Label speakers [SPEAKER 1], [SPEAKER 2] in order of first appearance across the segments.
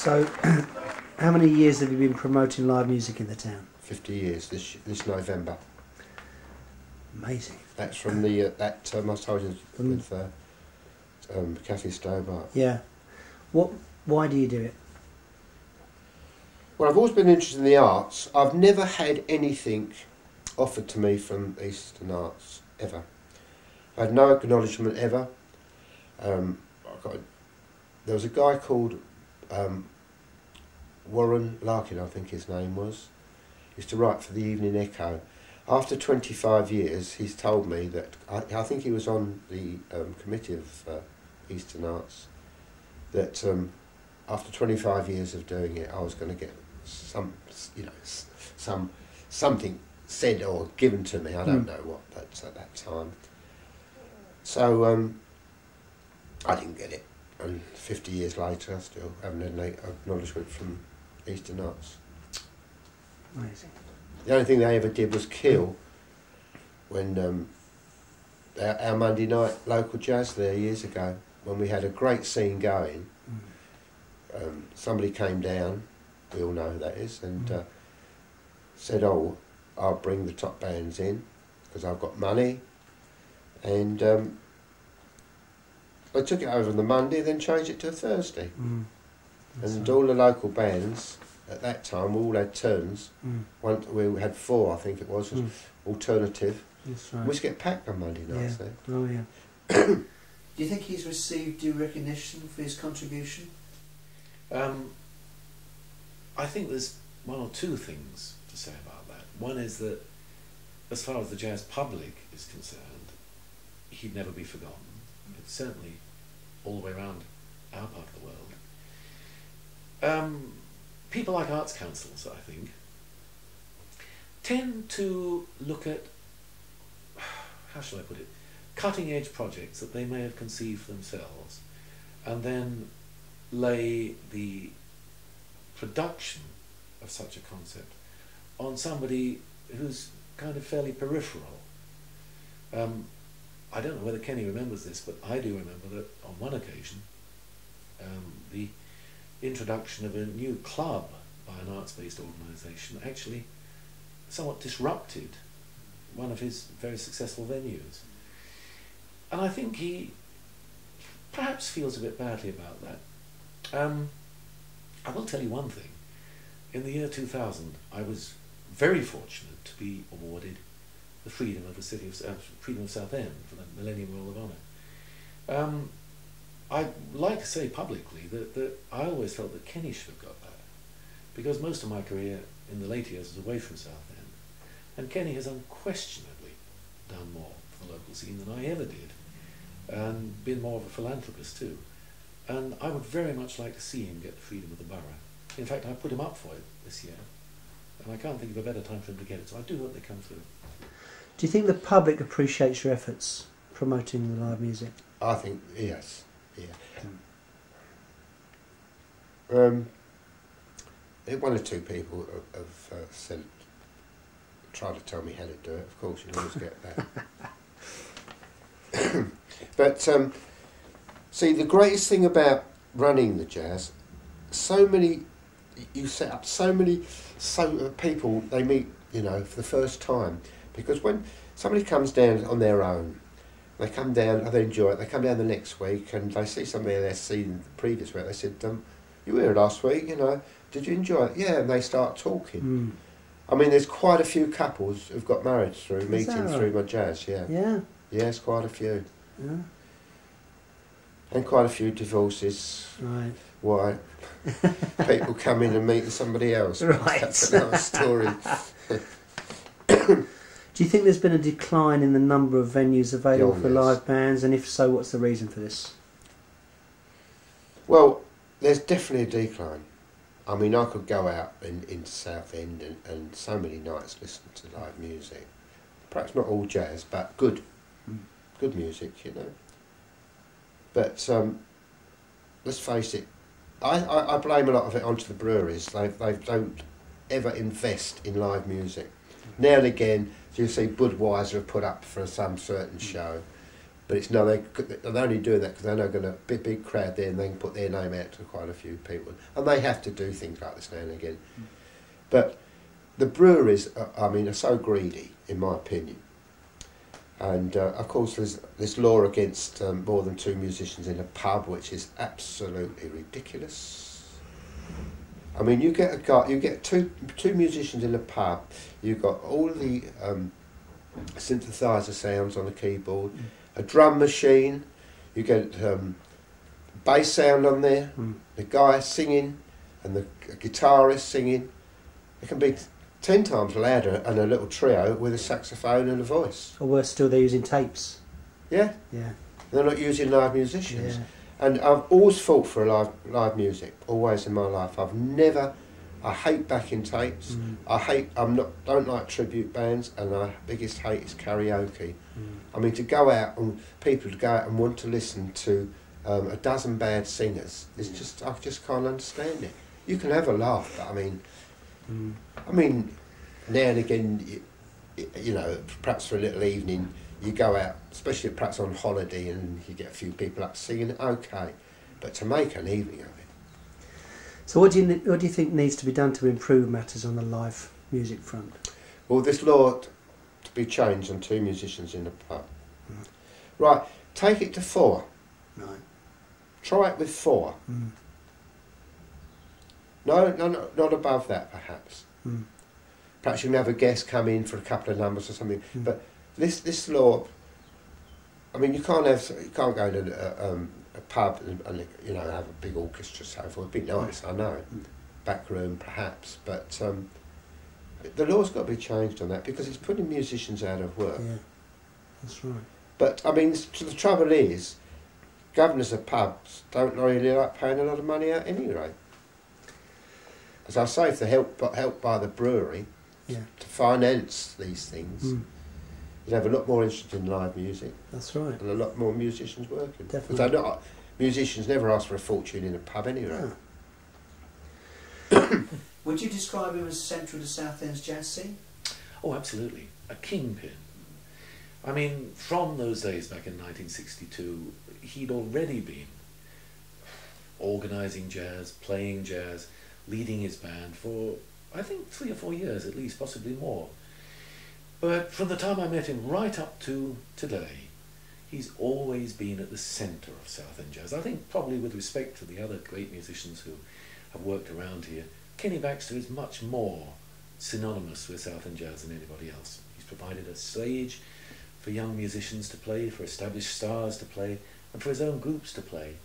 [SPEAKER 1] So, how many years have you been promoting live music in the town?
[SPEAKER 2] 50 years this November.
[SPEAKER 1] Amazing.
[SPEAKER 2] That's from the that I told you with Cafe Stobart.
[SPEAKER 1] Yeah. Why do you do it?
[SPEAKER 2] Well, I've always been interested in the arts. I've never had anything offered to me from Eastern Arts, ever. I had no acknowledgement ever. There was a guy called Warren Larkin, I think his name was. He used to write for the Evening Echo. After 25 years, he's told me that, I think he was on the committee of Eastern Arts, that after 25 years of doing it, I was going to get something said or given to me. I don't know what, but at that time. So I didn't get it. And 50 years later, I still haven't had an acknowledgement from Eastern Arts.
[SPEAKER 1] Amazing.
[SPEAKER 2] The only thing they ever did was kill when our Monday night local jazz there years ago, when we had a great scene going. Somebody came down, we all know who that is, and said, "Oh, I'll bring the top bands in because I've got money," and I took it over on the Monday, then changed it to a Thursday. And all the local bands at that time all had turns. We had 4, I think it was, alternative.
[SPEAKER 1] That's right.
[SPEAKER 2] We used to get packed on Monday nights there.
[SPEAKER 1] Oh yeah.
[SPEAKER 3] Do you think he's received due recognition for his contribution?
[SPEAKER 4] I think there's one or two things to say about that. One is that, as far as the jazz public is concerned, he'd never be forgotten. It's certainly all the way around our part of the world. People like arts councils, I think, tend to look at, how shall I put it, cutting-edge projects that they may have conceived for themselves, and then lay the production of such a concept on somebody who's kind of fairly peripheral. I don't know whether Kenny remembers this, but I do remember that on one occasion, the introduction of a new club by an arts-based organisation actually somewhat disrupted one of his very successful venues. And I think he perhaps feels a bit badly about that. I will tell you one thing. In the year 2000, I was very fortunate to be awarded the Freedom of the City of Freedom of Southend for the Millennium Roll of Honour. I'd like to say publicly that I always felt that Kenny should have got that, because most of my career in the later years was away from Southend, and Kenny has unquestionably done more for the local scene than I ever did, and been more of a philanthropist too. And I would very much like to see him get the Freedom of the Borough. In fact, I put him up for it this year, and I can't think of a better time for him to get it, so I do hope they come through.
[SPEAKER 1] Do you think the public appreciates your efforts promoting the live music?
[SPEAKER 2] I think, yes. Yeah. One or two people have said, tried to tell me how to do it. Of course, you always get that. But see, the greatest thing about running the jazz, you set up so many people they meet, for the first time. Because when somebody comes down on their own, they come down, they enjoy it, they come down the next week and they see somebody they've seen the previous week, they said, you were here last week, did you enjoy it? Yeah, and they start talking. I mean, there's quite a few couples who've got married through meeting through my jazz, yeah.
[SPEAKER 1] Yeah.
[SPEAKER 2] Yes, quite a few.
[SPEAKER 1] Yeah.
[SPEAKER 2] And quite a few divorces.
[SPEAKER 1] Right.
[SPEAKER 2] Why? People come in and meet somebody else.
[SPEAKER 1] Right.
[SPEAKER 2] That's another story.
[SPEAKER 1] Do you think there's been a decline in the number of venues available for
[SPEAKER 2] yes.
[SPEAKER 1] live bands, and if so, what's the reason for this?
[SPEAKER 2] Well, there's definitely a decline. I mean, I could go out into Southend and so many nights listen to live music. Perhaps not all jazz, but good music, But let's face it, I blame a lot of it onto the breweries. They don't ever invest in live music. Now and again, you see Budweiser have put up for some certain show, but it's they're only doing that because they're not going to be a big crowd there, and they can put their name out to quite a few people, and they have to do things like this now and again. But the breweries, are so greedy, in my opinion. And of course, there's this law against more than 2 musicians in a pub, which is absolutely ridiculous. I mean, you get two musicians in a pub. You've got all the synthesizer sounds on the keyboard, a drum machine. You get bass sound on there, the guy singing, and the guitarist singing. It can be 10 times louder, and a little trio with a saxophone and a voice.
[SPEAKER 1] Or worse still, they're using tapes.
[SPEAKER 2] Yeah.
[SPEAKER 1] Yeah.
[SPEAKER 2] They're not using live musicians.
[SPEAKER 1] Yeah.
[SPEAKER 2] And I've always fought for live music, always in my life. I hate backing tapes. Don't like tribute bands, and my biggest hate is karaoke. I mean, to go out and people to go out and want to listen to a dozen bad singers is just, I just can't understand it. You can have a laugh, but I mean, now and again, you know, perhaps for a little evening, you go out, especially perhaps on holiday, and you get a few people up singing. Okay, but to make an evening of it.
[SPEAKER 1] So what do you think needs to be done to improve matters on the live music front?
[SPEAKER 2] Well, this law to be changed on 2 musicians in a pub. Right, take it to 4.
[SPEAKER 1] Right.
[SPEAKER 2] Try it with 4. No, not above that, perhaps. Perhaps you can have a guest come in for a couple of numbers or something. But this law, I mean, you can't go to a pub and you know, have a big orchestra, so forth. It'd be nice, I know, back room perhaps, but the law's got to be changed on that, because it's putting musicians out of work.
[SPEAKER 1] Yeah, that's right.
[SPEAKER 2] But I mean, the trouble is, governors of pubs don't really like paying a lot of money out anyway. As I say, if they're helped by the brewery to finance these things, you'd have a lot more interest in live music.
[SPEAKER 1] That's right.
[SPEAKER 2] And a lot more musicians working.
[SPEAKER 1] Definitely.
[SPEAKER 2] Because musicians never ask for a fortune in a pub anyway.
[SPEAKER 3] Would you describe him as central to Southend's jazz scene?
[SPEAKER 4] Oh, absolutely. A kingpin. I mean, from those days back in 1962, he'd already been organising jazz, playing jazz, leading his band for, I think, 3 or 4 years at least, possibly more. But from the time I met him right up to today, he's always been at the centre of Southend jazz. I think probably with respect to the other great musicians who have worked around here, Kenny Baxter is much more synonymous with Southend jazz than anybody else. He's provided a stage for young musicians to play, for established stars to play, and for his own groups to play.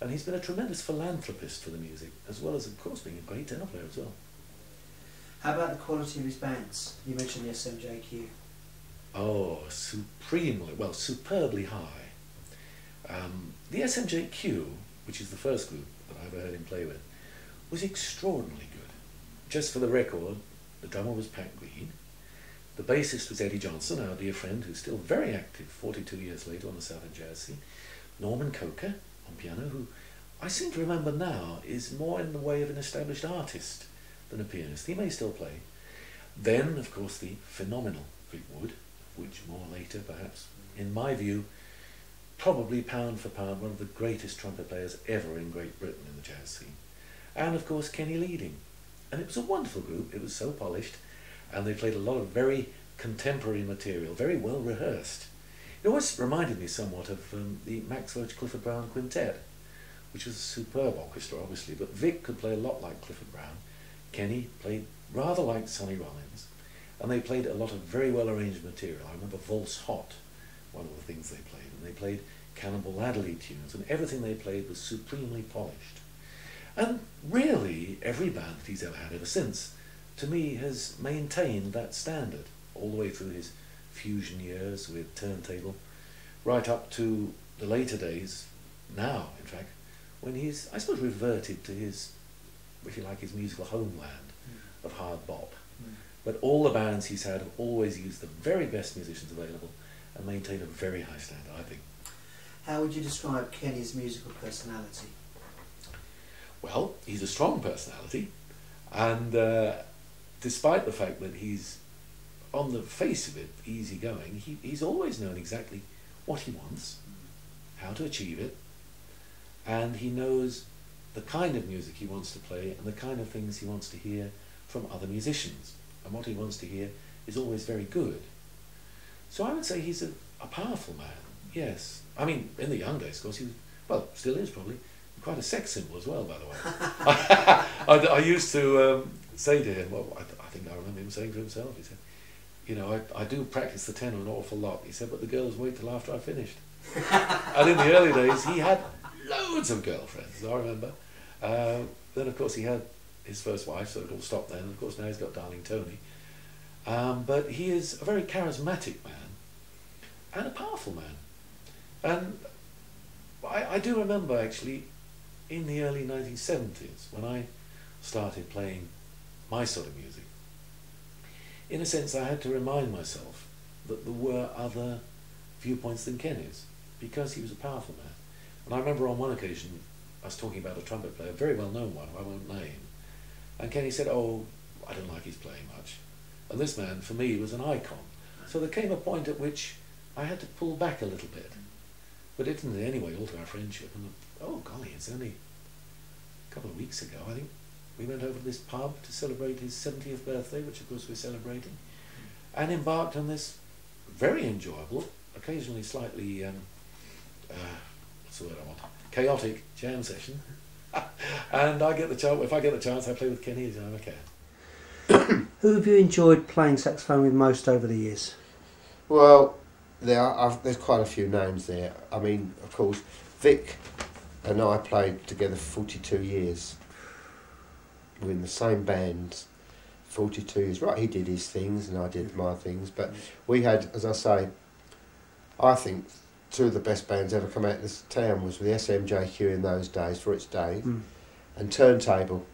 [SPEAKER 4] And he's been a tremendous philanthropist for the music, as well as, of course, being a great tenor player as well.
[SPEAKER 3] How about the quality of his bands? You mentioned the SMJQ.
[SPEAKER 4] Oh, supremely, well, superbly high. The SMJQ, which is the first group that I ever heard him play with, was extraordinarily good. Just for the record, the drummer was Pat Green, the bassist was Eddie Johnson, our dear friend who's still very active 42 years later on the Southern jazz scene, Norman Coker on piano, who I seem to remember now is more in the way of an established artist than a pianist. He may still play. Then, of course, the phenomenal Vic Wood, which more later, perhaps, in my view, probably pound for pound, one of the greatest trumpet players ever in Great Britain in the jazz scene. And, of course, Kenny leading. And it was a wonderful group. It was so polished, and they played a lot of very contemporary material, very well rehearsed. It always reminded me somewhat of the Max Roach Clifford Brown Quintet, which was a superb orchestra, obviously, but Vic could play a lot like Clifford Brown. Kenny played rather like Sonny Rollins, and they played a lot of very well arranged material. I remember Valse Hot, one of the things they played, and they played Cannonball Adderley tunes, and everything they played was supremely polished. And really, every band that he's ever had ever since, to me, has maintained that standard all the way through his fusion years with turntable, right up to the later days, now, in fact, when he's, I suppose, reverted to his, if you like, his musical homeland of hard bop. But all the bands he's had have always used the very best musicians available and maintained a very high standard, I think.
[SPEAKER 3] How would you describe Kenny's musical personality?
[SPEAKER 4] Well, he's a strong personality, and despite the fact that he's, on the face of it, easygoing, he's always known exactly what he wants, how to achieve it, and he knows the kind of music he wants to play and the kind of things he wants to hear from other musicians. And what he wants to hear is always very good. So I would say he's a a powerful man, yes. I mean, in the young days, of course, he was, well, still is probably, quite a sex symbol as well, by the way. I used to say to him, well, I think I remember him saying to himself, he said, you know, I do practice the tenor an awful lot. He said, but the girls wait till after I finished. And in the early days, he had loads of girlfriends, I remember. Then, of course, he had his first wife, so it all stopped then. And, of course, now he's got darling Tony. But he is a very charismatic man and a powerful man. And I do remember, actually, in the early 1970s, when I started playing my sort of music, in a sense I had to remind myself that there were other viewpoints than Kenny's, because he was a powerful man. And I remember on one occasion, I was talking about a trumpet player, a very well-known one, who I won't name, and Kenny said, oh, I don't like his playing much. And this man, for me, was an icon. So there came a point at which I had to pull back a little bit. But it didn't in any way alter our friendship. And oh golly, it's only a couple of weeks ago, I think, we went over to this pub to celebrate his 70th birthday, which of course we're celebrating, and embarked on this very enjoyable, occasionally slightly, what's the word I want, chaotic jam session. And I get the chance, if I get the chance, I play with Kenny as I can.
[SPEAKER 1] Who have you enjoyed playing saxophone with most over the years?
[SPEAKER 2] Well, there's quite a few names there. I mean, of course, Vic and I played together for 42 years. We're in the same band, 42 years. Right, he did his things and I did my things. But we had, as I say, I think two of the best bands ever come out of this town was with the SMJQ in those days, for its day, and Turntable.